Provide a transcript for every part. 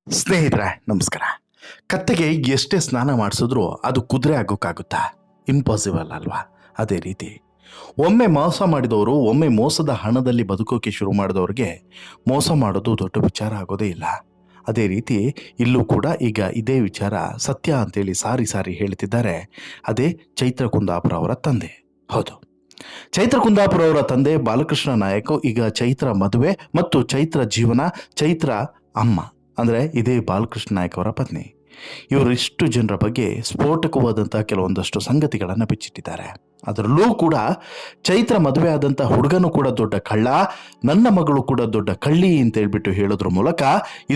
ಸ್ನೇಹಿತರೆ ನಮಸ್ಕಾರ. ಕತ್ತೆಗೆ ಎಷ್ಟೇ ಸ್ನಾನ ಮಾಡಿಸಿದ್ರೂ ಅದು ಕುದುರೆ ಆಗೋಕ್ಕಾಗುತ್ತಾ? ಇಂಪಾಸಿಬಲ್ ಅಲ್ವಾ? ಅದೇ ರೀತಿ ಒಮ್ಮೆ ಮೋಸ ಮಾಡಿದವರು, ಒಮ್ಮೆ ಮೋಸದ ಹಣದಲ್ಲಿ ಬದುಕೋಕೆ ಶುರು ಮಾಡಿದವ್ರಿಗೆ ಮೋಸ ಮಾಡೋದು ದೊಡ್ಡ ವಿಚಾರ ಆಗೋದೇ ಇಲ್ಲ. ಅದೇ ರೀತಿ ಇಲ್ಲೂ ಕೂಡ ಈಗ ಇದೇ ವಿಚಾರ ಸತ್ಯ ಅಂತೇಳಿ ಸಾರಿ ಸಾರಿ ಹೇಳ್ತಿದ್ದಾರೆ. ಅದೇ ಚೈತ್ರ ಕುಂದಾಪುರ ಅವರ ತಂದೆ. ಹೌದು, ಚೈತ್ರ ಕುಂದಾಪುರ ಅವರ ತಂದೆ ಬಾಲಕೃಷ್ಣ ನಾಯಕ್ ಈಗ ಚೈತ್ರ ಮದುವೆ ಮತ್ತು ಚೈತ್ರ ಜೀವನ, ಚೈತ್ರ ಅಮ್ಮ ಅಂದರೆ ಇದೇ ಬಾಲಕೃಷ್ಣ ನಾಯಕ್ ಅವರ ಪತ್ನಿ. ಇವರಿಷ್ಟು ಜನರ ಬಗ್ಗೆ ಸ್ಫೋಟಕವಾದಂಥ ಕೆಲವೊಂದಷ್ಟು ಸಂಗತಿಗಳನ್ನು ಬಿಚ್ಚಿಟ್ಟಿದ್ದಾರೆ. ಅದರಲ್ಲೂ ಕೂಡ ಚೈತ್ರ ಮದುವೆ ಆದಂಥ ಹುಡುಗನೂ ಕೂಡ ದೊಡ್ಡ ಕಳ್ಳ, ನನ್ನ ಮಗಳು ಕೂಡ ದೊಡ್ಡ ಕಳ್ಳಿ ಅಂತ ಹೇಳ್ಬಿಟ್ಟು ಹೇಳೋದ್ರ ಮೂಲಕ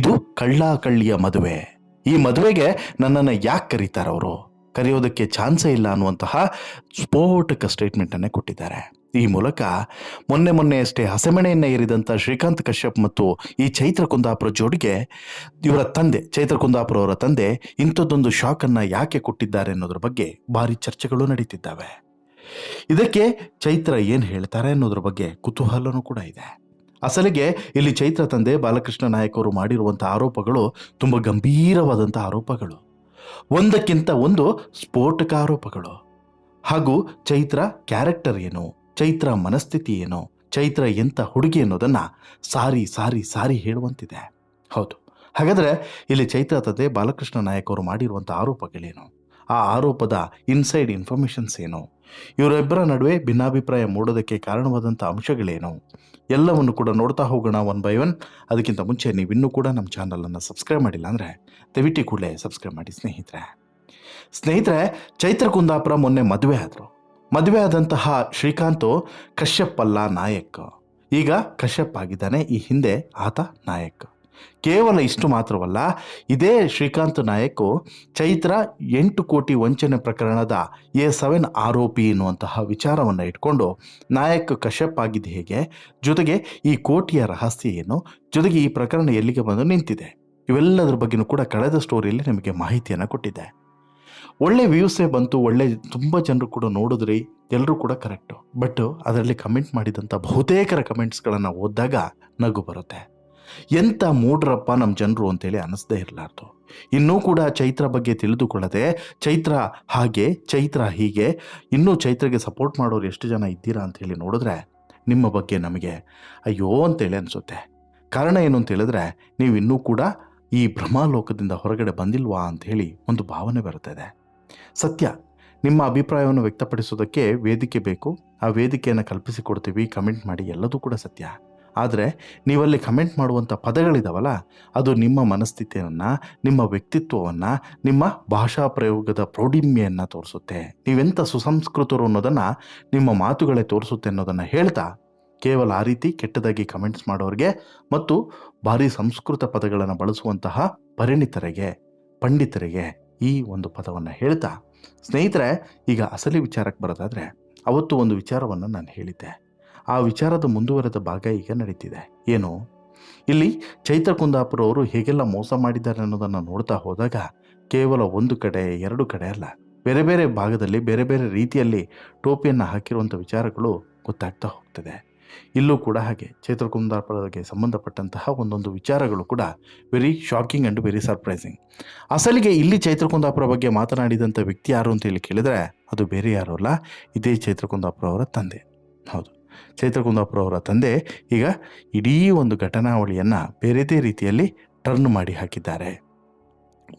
ಇದು ಕಳ್ಳ ಕಳ್ಳಿಯ ಮದುವೆ. ಈ ಮದುವೆಗೆ ನನ್ನನ್ನು ಯಾಕೆ ಕರೀತಾರೆ, ಅವರು ಕರೆಯೋದಕ್ಕೆ ಚಾನ್ಸೇ ಇಲ್ಲ ಅನ್ನುವಂತಹ ಸ್ಫೋಟಕ ಸ್ಟೇಟ್ಮೆಂಟನ್ನೇ ಕೊಟ್ಟಿದ್ದಾರೆ. ಈ ಮೂಲಕ ಮೊನ್ನೆ ಅಷ್ಟೇ ಹಸೆಮಣೆಯನ್ನು ಏರಿದಂಥ ಶ್ರೀಕಾಂತ್ ಕಶ್ಯಪ್ ಮತ್ತು ಈ ಚೈತ್ರ ಕುಂದಾಪುರ ಜೋಡಿಗೆ ಇವರ ತಂದೆ, ಚೈತ್ರ ಕುಂದಾಪುರ ಅವರ ತಂದೆ ಇಂಥದ್ದೊಂದು ಶಾಕನ್ನು ಯಾಕೆ ಕೊಟ್ಟಿದ್ದಾರೆ ಅನ್ನೋದ್ರ ಬಗ್ಗೆ ಭಾರಿ ಚರ್ಚೆಗಳು ನಡೀತಿದ್ದಾವೆ. ಇದಕ್ಕೆ ಚೈತ್ರ ಏನು ಹೇಳ್ತಾರೆ ಅನ್ನೋದ್ರ ಬಗ್ಗೆ ಕುತೂಹಲನೂ ಕೂಡ ಇದೆ. ಅಸಲಿಗೆ ಇಲ್ಲಿ ಚೈತ್ರ ತಂದೆ ಬಾಲಕೃಷ್ಣ ನಾಯಕ್ ಅವರು ಮಾಡಿರುವಂಥ ಆರೋಪಗಳು ತುಂಬ ಗಂಭೀರವಾದಂಥ ಆರೋಪಗಳು, ಒಂದಕ್ಕಿಂತ ಒಂದು ಸ್ಫೋಟಕ ಆರೋಪಗಳು. ಹಾಗೂ ಚೈತ್ರ ಕ್ಯಾರೆಕ್ಟರ್ ಏನು, ಚೈತ್ರ ಮನಸ್ಥಿತಿ ಏನು, ಚೈತ್ರ ಎಂಥ ಹುಡುಗಿ ಅನ್ನೋದನ್ನು ಸಾರಿ ಸಾರಿ ಸಾರಿ ಹೇಳುವಂತಿದೆ. ಹೌದು, ಹಾಗಾದರೆ ಇಲ್ಲಿ ಚೈತ್ರ ತಂದೆ ಬಾಲಕೃಷ್ಣ ನಾಯಕ್ ಅವರು ಮಾಡಿರುವಂಥ ಆರೋಪಗಳೇನು, ಆ ಆರೋಪದ ಇನ್ಸೈಡ್ ಇನ್ಫಾರ್ಮೇಷನ್ಸ್ ಏನು, ಇವರಿಬ್ಬರ ನಡುವೆ ಭಿನ್ನಾಭಿಪ್ರಾಯ ಮೂಡೋದಕ್ಕೆ ಕಾರಣವಾದಂಥ ಅಂಶಗಳೇನು, ಎಲ್ಲವನ್ನು ಕೂಡ ನೋಡ್ತಾ ಹೋಗೋಣ ಒನ್ ಬೈ ಒನ್. ಅದಕ್ಕಿಂತ ಮುಂಚೆ ನೀವಿನ್ನೂ ಕೂಡ ನಮ್ಮ ಚಾನಲನ್ನು ಸಬ್ಸ್ಕ್ರೈಬ್ ಮಾಡಿಲ್ಲ ಅಂದರೆ ದಯವಿಟ್ಟು ಕೂಡಲೇ ಸಬ್ಸ್ಕ್ರೈಬ್ ಮಾಡಿ ಸ್ನೇಹಿತರೆ. ಚೈತ್ರ ಕುಂದಾಪುರ ಮೊನ್ನೆ ಮದುವೆ ಆದಂತಹ ಶ್ರೀಕಾಂತ್ ಕಶ್ಯಪ್ ಅಲ್ಲ ನಾಯಕ್. ಈಗ ಕಶ್ಯಪ್ ಆಗಿದ್ದಾನೆ, ಈ ಹಿಂದೆ ಆತ ನಾಯಕ್. ಕೇವಲ ಇಷ್ಟು ಮಾತ್ರವಲ್ಲ, ಇದೇ ಶ್ರೀಕಾಂತ್ ನಾಯಕ್ ಚೈತ್ರ 8 ಕೋಟಿ ವಂಚನೆ ಪ್ರಕರಣದ A7 ಆರೋಪಿ ಎನ್ನುವಂತಹ ವಿಚಾರವನ್ನು ಇಟ್ಕೊಂಡು ನಾಯಕ್ ಕಶ್ಯಪ್ ಆಗಿದ್ದು ಹೇಗೆ, ಜೊತೆಗೆ ಈ ಕೋಟಿಯ ರಹಸ್ಯ ಏನು, ಜೊತೆಗೆ ಈ ಪ್ರಕರಣ ಎಲ್ಲಿಗೆ ಬಂದು ನಿಂತಿದೆ, ಇವೆಲ್ಲದರ ಬಗ್ಗೆನೂ ಕೂಡ ಕಳೆದ ಸ್ಟೋರಿಯಲ್ಲಿ ನಿಮಗೆ ಮಾಹಿತಿಯನ್ನು ಕೊಟ್ಟಿದ್ದೆ. ಒಳ್ಳೆ ವ್ಯೂಸೇ ಬಂತು, ತುಂಬ ಜನರು ಕೂಡ ನೋಡಿದ್ರಿ, ಎಲ್ಲರೂ ಕೂಡ ಕರೆಕ್ಟು. ಬಟ್ ಅದರಲ್ಲಿ ಕಮೆಂಟ್ ಮಾಡಿದಂಥ ಬಹುತೇಕರ ಕಮೆಂಟ್ಸ್ಗಳನ್ನು ಓದಿದಾಗ ನಗು ಬರುತ್ತೆ. ಎಂಥ ಮೂಡ್ರಪ್ಪ ನಮ್ಮ ಜನರು ಅಂತೇಳಿ ಅನ್ನಿಸ್ದೇ ಇರಲಾರ್ದು. ಇನ್ನೂ ಕೂಡ ಚೈತ್ರ ಬಗ್ಗೆ ತಿಳಿದುಕೊಳ್ಳದೆ ಚೈತ್ರ ಹಾಗೆ ಚೈತ್ರ ಹೀಗೆ ಇನ್ನೂ ಚೈತ್ರಗೆ ಸಪೋರ್ಟ್ ಮಾಡೋರು ಎಷ್ಟು ಜನ ಇದ್ದೀರಾ ಅಂಥೇಳಿ ನೋಡಿದ್ರೆ ನಿಮ್ಮ ಬಗ್ಗೆ ನಮಗೆ ಅಯ್ಯೋ ಅಂತೇಳಿ ಅನಿಸುತ್ತೆ. ಕಾರಣ ಏನು ಅಂತ ಹೇಳಿದ್ರೆ, ನೀವು ಇನ್ನೂ ಕೂಡ ಈ ಭ್ರಮಾಲೋಕದಿಂದ ಹೊರಗಡೆ ಬಂದಿಲ್ವಾ ಅಂಥೇಳಿ ಒಂದು ಭಾವನೆ ಬರುತ್ತದೆ. ಸತ್ಯ, ನಿಮ್ಮ ಅಭಿಪ್ರಾಯವನ್ನು ವ್ಯಕ್ತಪಡಿಸೋದಕ್ಕೆ ವೇದಿಕೆ ಬೇಕು, ಆ ವೇದಿಕೆಯನ್ನು ಕಲ್ಪಿಸಿಕೊಡ್ತೀವಿ, ಕಮೆಂಟ್ ಮಾಡಿ, ಎಲ್ಲದೂ ಕೂಡ ಸತ್ಯ. ಆದರೆ ನೀವಲ್ಲಿ ಕಮೆಂಟ್ ಮಾಡುವಂಥ ಪದಗಳಿದಾವಲ್ಲ, ಅದು ನಿಮ್ಮ ಮನಸ್ಥಿತಿಯನ್ನು, ನಿಮ್ಮ ವ್ಯಕ್ತಿತ್ವವನ್ನು, ನಿಮ್ಮ ಭಾಷಾ ಪ್ರಯೋಗದ ಪ್ರೌಢಿಮೆಯನ್ನು ತೋರಿಸುತ್ತೆ. ನೀವೆಂಥ ಸುಸಂಸ್ಕೃತರು ಅನ್ನೋದನ್ನು ನಿಮ್ಮ ಮಾತುಗಳೇ ತೋರಿಸುತ್ತೆ ಅನ್ನೋದನ್ನು ಹೇಳ್ತಾ, ಕೇವಲ ಆ ರೀತಿ ಕೆಟ್ಟದಾಗಿ ಕಮೆಂಟ್ಸ್ ಮಾಡೋರಿಗೆ ಮತ್ತು ಭಾರಿ ಸಂಸ್ಕೃತ ಪದಗಳನ್ನು ಬಳಸುವಂತಹ ಪರಿಣಿತರಿಗೆ, ಪಂಡಿತರಿಗೆ ಈ ಒಂದು ಪದವನ್ನು ಹೇಳ್ತಾ, ಸ್ನೇಹಿತರೆ ಈಗ ಅಸಲಿ ವಿಚಾರಕ್ಕೆ ಬರೋದಾದರೆ, ಅವತ್ತು ಒಂದು ವಿಚಾರವನ್ನು ನಾನು ಹೇಳಿದ್ದೆ. ಆ ವಿಚಾರದ ಮುಂದುವರೆದ ಭಾಗ ಈಗ ನಡೀತಿದೆ. ಏನು, ಇಲ್ಲಿ ಚೈತ್ರ ಕುಂದಾಪುರ ಅವರು ಹೇಗೆಲ್ಲ ಮೋಸ ಮಾಡಿದ್ದಾರೆ ಅನ್ನೋದನ್ನು ನೋಡ್ತಾ ಹೋದಾಗ ಕೇವಲ ಒಂದು ಕಡೆ ಎರಡು ಕಡೆ ಅಲ್ಲ, ಬೇರೆ ಬೇರೆ ಭಾಗದಲ್ಲಿ ಬೇರೆ ಬೇರೆ ರೀತಿಯಲ್ಲಿ ಟೋಪಿಯನ್ನು ಹಾಕಿರುವಂಥ ವಿಚಾರಗಳು ಗೊತ್ತಾಗ್ತಾ ಹೋಗ್ತದೆ. ಇಲ್ಲೂ ಕೂಡ ಹಾಗೆ ಚೈತ್ರ ಕುಂದಾಪುರಕ್ಕೆ ಸಂಬಂಧಪಟ್ಟಂತಹ ಒಂದೊಂದು ವಿಚಾರಗಳು ಕೂಡ very shocking and very surprising. ಅಸಲಿಗೆ ಇಲ್ಲಿ ಚೈತ್ರ ಕುಂದಾಪುರ ಬಗ್ಗೆ ಮಾತನಾಡಿದಂಥ ವ್ಯಕ್ತಿ ಯಾರು ಅಂತೇಳಿ ಕೇಳಿದರೆ ಅದು ಬೇರೆ ಯಾರೂ ಅಲ್ಲ, ಇದೇ ಚೈತ್ರ ಕುಂದಾಪುರ ಅವರ ತಂದೆ. ಹೌದು, ಚೈತ್ರ ಕುಂದಾಪುರ ಅವರ ತಂದೆ ಈಗ ಇಡೀ ಒಂದು ಘಟನಾವಳಿಯನ್ನು ಬೇರೆದೇ ರೀತಿಯಲ್ಲಿ ಟರ್ನ್ ಮಾಡಿ ಹಾಕಿದ್ದಾರೆ.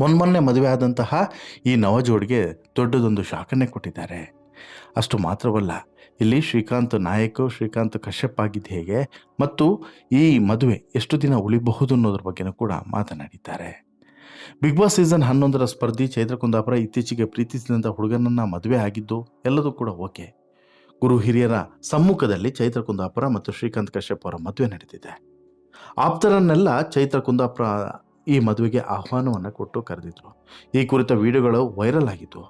ಮೊನ್ನೆ ಮದುವೆ ಆದಂತಹ ಈ ನವಜೋಡಿಗೆ ದೊಡ್ಡದೊಂದು ಶಾಕನ್ನೇ ಕೊಟ್ಟಿದ್ದಾರೆ. ಅಷ್ಟು ಮಾತ್ರವಲ್ಲ, ಇಲ್ಲಿ ಶ್ರೀಕಾಂತ್ ನಾಯಕ್, ಶ್ರೀಕಾಂತ್ ಕಶ್ಯಪ್ ಆಗಿದ್ದು ಹೇಗೆ ಮತ್ತು ಈ ಮದುವೆ ಎಷ್ಟು ದಿನ ಉಳಿಬಹುದು ಅನ್ನೋದ್ರ ಬಗ್ಗೆನೂ ಕೂಡ ಮಾತನಾಡಿದ್ದಾರೆ. ಬಿಗ್ ಬಾಸ್ ಸೀಸನ್ 11ರ ಸ್ಪರ್ಧಿ ಚೈತ್ರ ಕುಂದಾಪುರ ಇತ್ತೀಚೆಗೆ ಪ್ರೀತಿಸಿದಂಥ ಹುಡುಗನನ್ನು ಮದುವೆ ಆಗಿದ್ದು ಎಲ್ಲದೂ ಕೂಡ ಓಕೆ. ಗುರು ಹಿರಿಯರ ಸಮ್ಮುಖದಲ್ಲಿ ಚೈತ್ರ ಕುಂದಾಪುರ ಮತ್ತು ಶ್ರೀಕಾಂತ್ ಕಶ್ಯಪ್ ಅವರ ಮದುವೆ ನಡೆದಿದೆ. ಆಪ್ತರನ್ನೆಲ್ಲ ಚೈತ್ರ ಕುಂದಾಪುರ ಈ ಮದುವೆಗೆ ಆಹ್ವಾನವನ್ನು ಕೊಟ್ಟು ಕರೆದಿದ್ರು. ಈ ಕುರಿತ ವಿಡಿಯೋಗಳು ವೈರಲ್ ಆಗಿದ್ವು.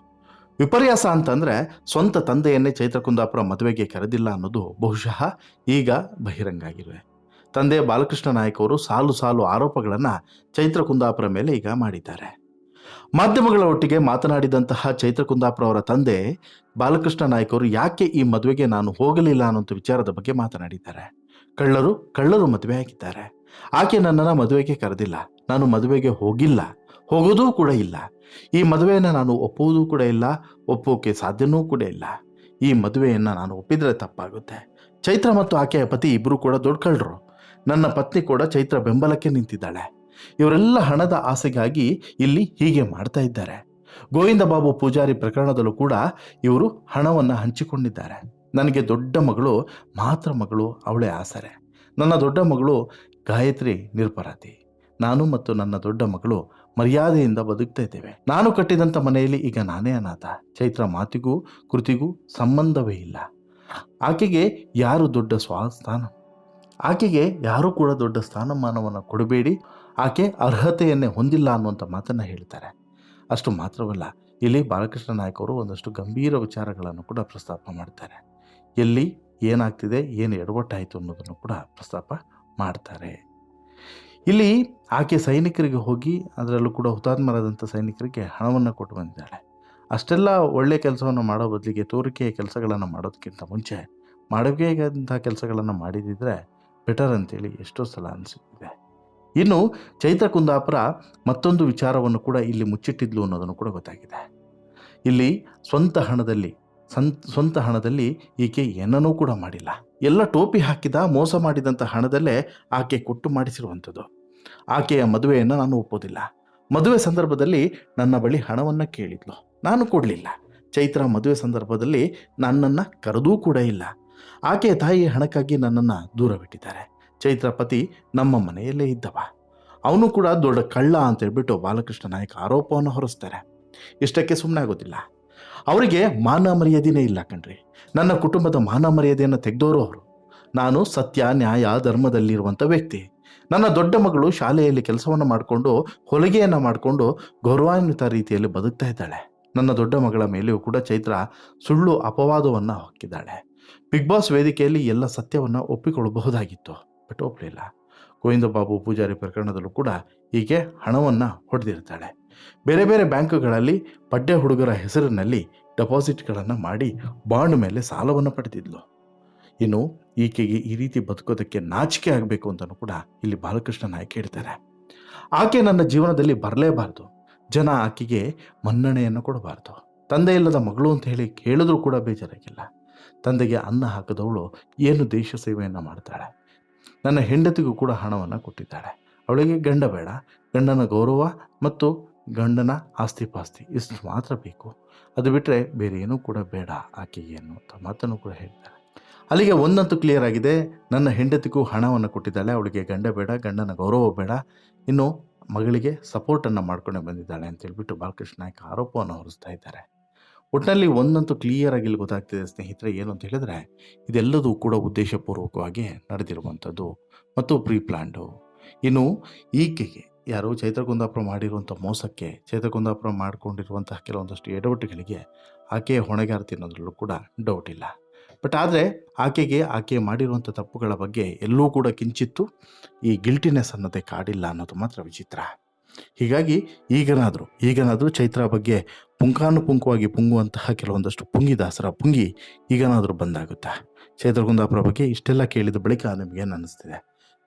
ವಿಪರ್ಯಾಸ ಅಂತಂದರೆ, ಸ್ವಂತ ತಂದೆಯನ್ನೇ ಚೈತ್ರ ಕುಂದಾಪುರ ಮದುವೆಗೆ ಕರೆದಿಲ್ಲ ಅನ್ನೋದು ಬಹುಶಃ ಈಗ ಬಹಿರಂಗ ಆಗಿವೆ. ತಂದೆ ಬಾಲಕೃಷ್ಣ ನಾಯಕ್ ಅವರು ಸಾಲು ಆರೋಪಗಳನ್ನು ಚೈತ್ರ ಕುಂದಾಪುರ ಮೇಲೆ ಈಗ ಮಾಡಿದ್ದಾರೆ. ಮಾಧ್ಯಮಗಳ ಒಟ್ಟಿಗೆ ಮಾತನಾಡಿದಂತಹ ಚೈತ್ರ ಕುಂದಾಪುರ ಅವರ ತಂದೆ ಬಾಲಕೃಷ್ಣ ನಾಯಕ್ ಅವರು ಯಾಕೆ ಈ ಮದುವೆಗೆ ನಾನು ಹೋಗಲಿಲ್ಲ ಅನ್ನೋಂಥ ವಿಚಾರದ ಬಗ್ಗೆ ಮಾತನಾಡಿದ್ದಾರೆ. ಕಳ್ಳರು ಮದುವೆ ಆಗಿದ್ದಾರೆ, ಆಕೆ ನನ್ನನ್ನು ಮದುವೆಗೆ ಕರೆದಿಲ್ಲ, ನಾನು ಮದುವೆಗೆ ಹೋಗಿಲ್ಲ, ಹೋಗೋದೂ ಕೂಡ ಇಲ್ಲ. ಈ ಮದುವೆಯನ್ನು ನಾನು ಒಪ್ಪುವುದೂ ಕೂಡ ಇಲ್ಲ, ಒಪ್ಪೋಕೆ ಸಾಧ್ಯನೂ ಕೂಡ ಇಲ್ಲ. ಈ ಮದುವೆಯನ್ನು ನಾನು ಒಪ್ಪಿದರೆ ತಪ್ಪಾಗುತ್ತೆ. ಚೈತ್ರ ಮತ್ತು ಆಕೆಯ ಪತಿ ಇಬ್ಬರು ಕೂಡ ದೊಡ್ಡ ಕಳ್ಳರು. ನನ್ನ ಪತ್ನಿ ಕೂಡ ಚೈತ್ರ ಬೆಂಬಲಕ್ಕೆ ನಿಂತಿದ್ದಾಳೆ. ಇವರೆಲ್ಲ ಹಣದ ಆಸೆಗಾಗಿ ಇಲ್ಲಿ ಹೀಗೆ ಮಾಡ್ತಾ ಇದ್ದಾರೆ. ಗೋವಿಂದ ಬಾಬು ಪೂಜಾರಿ ಪ್ರಕರಣದಲ್ಲೂ ಕೂಡ ಇವರು ಹಣವನ್ನು ಹಂಚಿಕೊಂಡಿದ್ದಾರೆ. ನನಗೆ ದೊಡ್ಡ ಮಗಳು ಮಾತ್ರ ಮಗಳು, ಅವಳೇ ಆಸರೆ. ನನ್ನ ದೊಡ್ಡ ಮಗಳು ಗಾಯತ್ರಿ ನಿರಪರಾಧಿ. ನಾನು ಮತ್ತು ನನ್ನ ದೊಡ್ಡ ಮಗಳು ಮರ್ಯಾದೆಯಿಂದ ಬದುಕ್ತಾ ಇದ್ದೇವೆ. ನಾನು ಕಟ್ಟಿದಂಥ ಮನೆಯಲ್ಲಿ ಈಗ ನಾನೇ ಅನಾಥ. ಚೈತ್ರ ಮಾತಿಗೂ ಕೃತಿಗೂ ಸಂಬಂಧವೇ ಇಲ್ಲ. ಆಕೆಗೆ ಯಾರು ದೊಡ್ಡ ಆಕೆಗೆ ಯಾರೂ ಕೂಡ ದೊಡ್ಡ ಸ್ಥಾನಮಾನವನ್ನು ಕೊಡಬೇಡಿ. ಆಕೆ ಅರ್ಹತೆಯನ್ನೇ ಹೊಂದಿಲ್ಲ ಅನ್ನುವಂಥ ಮಾತನ್ನು ಹೇಳ್ತಾರೆ. ಅಷ್ಟು ಮಾತ್ರವಲ್ಲ, ಇಲ್ಲಿ ಬಾಲಕೃಷ್ಣ ನಾಯಕ್ ಅವರು ಒಂದಷ್ಟು ಗಂಭೀರ ವಿಚಾರಗಳನ್ನು ಕೂಡ ಪ್ರಸ್ತಾಪ ಮಾಡ್ತಾರೆ. ಎಲ್ಲಿ ಏನಾಗ್ತಿದೆ, ಏನು ಎಡವಟ್ಟಾಯಿತು ಅನ್ನೋದನ್ನು ಕೂಡ ಪ್ರಸ್ತಾಪ ಮಾಡ್ತಾರೆ. ಇಲ್ಲಿ ಆಕೆ ಸೈನಿಕರಿಗೆ ಹೋಗಿ, ಅದರಲ್ಲೂ ಕೂಡ ಹುತಾತ್ಮರಾದಂಥ ಸೈನಿಕರಿಗೆ ಹಣವನ್ನು ಕೊಟ್ಟು ಬಂದಿದ್ದಾಳೆ. ಅಷ್ಟೆಲ್ಲ ಒಳ್ಳೆಯ ಕೆಲಸವನ್ನು ಮಾಡೋ ಬದಲಿಗೆ ತೋರಿಕೆಯ ಕೆಲಸಗಳನ್ನು ಮಾಡೋದಕ್ಕಿಂತ ಮುಂಚೆ ಮಾಡಬೇಕಾದಂಥ ಕೆಲಸಗಳನ್ನು ಮಾಡಿದಿದ್ರೆ ಬೆಟರ್ ಅಂತೇಳಿ ಎಷ್ಟೋ ಸಲ ಅನಿಸುತ್ತಿದೆ. ಇನ್ನು ಚೈತ್ರ ಕುಂದಾಪುರ ಮತ್ತೊಂದು ವಿಚಾರವನ್ನು ಕೂಡ ಇಲ್ಲಿ ಮುಚ್ಚಿಟ್ಟಿದ್ಲು ಅನ್ನೋದನ್ನು ಕೂಡ ಗೊತ್ತಾಗಿದೆ. ಇಲ್ಲಿ ಸ್ವಂತ ಹಣದಲ್ಲಿ ಈಕೆ ಏನನ್ನೂ ಕೂಡ ಮಾಡಿಲ್ಲ. ಎಲ್ಲ ಟೋಪಿ ಹಾಕಿದ ಮೋಸ ಮಾಡಿದಂಥ ಹಣದಲ್ಲೇ ಆಕೆ ಕೊಟ್ಟು ಮಾಡಿಸಿರುವಂಥದ್ದು. ಆಕೆಯ ಮದುವೆಯನ್ನು ನಾನು ಒಪ್ಪೋದಿಲ್ಲ. ಮದುವೆ ಸಂದರ್ಭದಲ್ಲಿ ನನ್ನ ಬಳಿ ಹಣವನ್ನು ಕೇಳಿದ್ಲು, ನಾನು ಕೊಡಲಿಲ್ಲ. ಚೈತ್ರ ಮದುವೆ ಸಂದರ್ಭದಲ್ಲಿ ನನ್ನನ್ನು ಕರೆದೂ ಕೂಡ ಇಲ್ಲ. ಆಕೆಯ ತಾಯಿ ಹಣಕ್ಕಾಗಿ ನನ್ನನ್ನು ದೂರ ಬಿಟ್ಟಿದ್ದಾರೆ. ಚೈತ್ರ ಪತಿ ನಮ್ಮ ಮನೆಯಲ್ಲೇ ಇದ್ದವ, ಅವನು ಕೂಡ ದೊಡ್ಡ ಕಳ್ಳ ಅಂತ ಹೇಳ್ಬಿಟ್ಟು ಬಾಲಕೃಷ್ಣ ನಾಯಕ್ ಆರೋಪವನ್ನು ಹೊರಿಸ್ತಾರೆ. ಇಷ್ಟಕ್ಕೆ ಸುಮ್ಮನೆ ಆಗೋದಿಲ್ಲ. ಅವರಿಗೆ ಮಾನ ಮರ್ಯಾದೆನೇ ಇಲ್ಲ ಕಣ್ರಿ. ನನ್ನ ಕುಟುಂಬದ ಮಾನ ಮರ್ಯಾದೆಯನ್ನು ತೆಗೆದವರು ಅವರು. ನಾನು ಸತ್ಯ, ನ್ಯಾಯ, ಧರ್ಮದಲ್ಲಿರುವಂಥ ವ್ಯಕ್ತಿ. ನನ್ನ ದೊಡ್ಡ ಮಗಳು ಶಾಲೆಯಲ್ಲಿ ಕೆಲಸವನ್ನು ಮಾಡಿಕೊಂಡು, ಹೊಲಿಗೆಯನ್ನು ಮಾಡಿಕೊಂಡು ಗೌರವಾನ್ವಿತ ರೀತಿಯಲ್ಲಿ ಬದುಕ್ತಾ ಇದ್ದಾಳೆ. ನನ್ನ ದೊಡ್ಡ ಮಗಳ ಮೇಲೆಯೂ ಕೂಡ ಚೈತ್ರ ಸುಳ್ಳು ಅಪವಾದವನ್ನು ಹಾಕಿದ್ದಾಳೆ. ಬಿಗ್ ಬಾಸ್ ವೇದಿಕೆಯಲ್ಲಿ ಎಲ್ಲ ಸತ್ಯವನ್ನು ಒಪ್ಪಿಕೊಳ್ಳಬಹುದಾಗಿತ್ತು, ಬಟ್ ಒಪ್ಪಲಿಲ್ಲ. ಗೋವಿಂದ ಬಾಬು ಪೂಜಾರಿ ಪ್ರಕರಣದಲ್ಲೂ ಕೂಡ ಹೀಗೆ ಹಣವನ್ನು ಹೊಡೆದಿರ್ತಾಳೆ. ಬೇರೆ ಬೇರೆ ಬ್ಯಾಂಕುಗಳಲ್ಲಿ ಪಡ್ಡೆ ಹುಡುಗರ ಹೆಸರಿನಲ್ಲಿ ಡೆಪಾಸಿಟ್ಗಳನ್ನು ಮಾಡಿ ಬಾಂಡ್ ಮೇಲೆ ಸಾಲವನ್ನು ಪಡೆದಿದ್ಲು. ಇನ್ನು ಈಕೆಗೆ ಈ ರೀತಿ ಬದುಕೋದಕ್ಕೆ ನಾಚಿಕೆ ಆಗಬೇಕು ಅಂತಲೂ ಕೂಡ ಇಲ್ಲಿ ಬಾಲಕೃಷ್ಣ ನಾಯಕ್ ಹೇಳ್ತಾರೆ. ಆಕೆ ನನ್ನ ಜೀವನದಲ್ಲಿ ಬರಲೇಬಾರ್ದು. ಜನ ಆಕೆಗೆ ಮನ್ನಣೆಯನ್ನು ಕೊಡಬಾರ್ದು. ತಂದೆ ಇಲ್ಲದ ಮಗಳು ಅಂತ ಹೇಳಿ ಕೇಳಿದ್ರೂ ಕೂಡ ಬೇಜಾರಾಗಿಲ್ಲ. ತಂದೆಗೆ ಅನ್ನ ಹಾಕಿದವಳು ಏನು ದೇಶ ಸೇವೆಯನ್ನು ಮಾಡ್ತಾಳೆ. ನನ್ನ ಹೆಂಡತಿಗೂ ಕೂಡ ಹಣವನ್ನು ಕೊಟ್ಟಿದ್ದಾಳೆ. ಅವಳಿಗೆ ಗಂಡ ಬೇಡ, ಗಂಡನ ಗೌರವ ಮತ್ತು ಗಂಡನ ಆಸ್ತಿ ಪಾಸ್ತಿ ಇಷ್ಟು ಮಾತ್ರ ಬೇಕು. ಅದು ಬಿಟ್ಟರೆ ಬೇರೆ ಏನೂ ಕೂಡ ಬೇಡ ಆಕೆಗೆ ಅನ್ನುವಂಥ ಮಾತನ್ನು ಕೂಡ ಹೇಳ್ತಾರೆ. ಅಲ್ಲಿಗೆ ಒಂದಂತೂ ಕ್ಲಿಯರ್ ಆಗಿದೆ, ನನ್ನ ಹೆಂಡತಿಗೂ ಹಣವನ್ನು ಕೊಟ್ಟಿದ್ದಾಳೆ, ಅವಳಿಗೆ ಗಂಡ ಬೇಡ, ಗಂಡನ ಗೌರವ ಬೇಡ, ಇನ್ನು ಮಗಳಿಗೆ ಸಪೋರ್ಟನ್ನು ಮಾಡ್ಕೊಂಡೇ ಬಂದಿದ್ದಾಳೆ ಅಂತ ಹೇಳ್ಬಿಟ್ಟು ಬಾಲಕೃಷ್ಣ ನಾಯಕ್ ಆರೋಪವನ್ನು ಹೊರಿಸ್ತಾ ಇದ್ದಾರೆ. ಒಟ್ಟಿನಲ್ಲಿ ಒಂದಂತೂ ಕ್ಲಿಯರ್ ಆಗಿ ಇಲ್ಲಿ ಗೊತ್ತಾಗ್ತಿದೆ ಸ್ನೇಹಿತರೆ, ಏನು ಅಂತ ಹೇಳಿದ್ರೆ ಇದೆಲ್ಲದೂ ಕೂಡ ಉದ್ದೇಶಪೂರ್ವಕವಾಗಿ ನಡೆದಿರುವಂಥದ್ದು ಮತ್ತು ಪ್ರೀ ಪ್ಲಾನ್ಡು. ಇನ್ನು ಈಕೆಗೆ ಯಾರು ಚೈತ್ರ ಕುಂದಾಪುರ ಮಾಡಿರುವಂಥ ಮೋಸಕ್ಕೆ, ಚೈತ್ರ ಕುಂದಾಪುರ ಮಾಡಿಕೊಂಡಿರುವಂತಹ ಕೆಲವೊಂದಷ್ಟು ಎಡವಟ್ಟುಗಳಿಗೆ ಆಕೆಯ ಹೊಣೆಗಾರತಿ ಅನ್ನೋದ್ರಲ್ಲೂ ಕೂಡ ಡೌಟ್ ಇಲ್ಲ. ಬಟ್ ಆದರೆ ಆಕೆ ಮಾಡಿರುವಂಥ ತಪ್ಪುಗಳ ಬಗ್ಗೆ ಎಲ್ಲೂ ಕೂಡ ಕಿಂಚಿತ್ತು ಈ ಗಿಲ್ಟಿನೆಸ್ ಅನ್ನೋದೇ ಕಾಡಿಲ್ಲ ಅನ್ನೋದು ಮಾತ್ರ ವಿಚಿತ್ರ. ಹೀಗಾಗಿ ಈಗನಾದರೂ ಚೈತ್ರ ಬಗ್ಗೆ ಪುಂಖಾನುಪುಂಖವಾಗಿ ಪುಂಗುವಂತಹ ಕೆಲವೊಂದಷ್ಟು ಪುಂಗಿದಾಸರ ಪುಂಗಿ ಈಗನಾದರೂ ಬಂದಾಗುತ್ತಾ? ಚೈತ್ರ ಕುಂದಾಪುರ ಬಗ್ಗೆ ಇಷ್ಟೆಲ್ಲ ಕೇಳಿದ ಬಳಿಕ ನಿಮಗೇನು ಅನ್ನಿಸ್ತಿದೆ?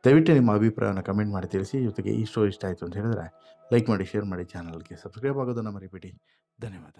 ದಯವಿಟ್ಟು ನಿಮ್ಮ ಅಭಿಪ್ರಾಯವನ್ನು ಕಮೆಂಟ್ ಮಾಡಿ ತಿಳಿಸಿ. ಜೊತೆಗೆ ಈ ಸ್ಟೋರಿ ಇಷ್ಟ ಆಯಿತು ಅಂತ ಹೇಳಿದ್ರೆ ಲೈಕ್ ಮಾಡಿ, ಶೇರ್ ಮಾಡಿ, ಚಾನಲ್ಗೆ ಸಬ್ಸ್ಕ್ರೈಬ್ ಆಗೋದನ್ನು ಮರಿಬೇಡಿ. ಧನ್ಯವಾದ.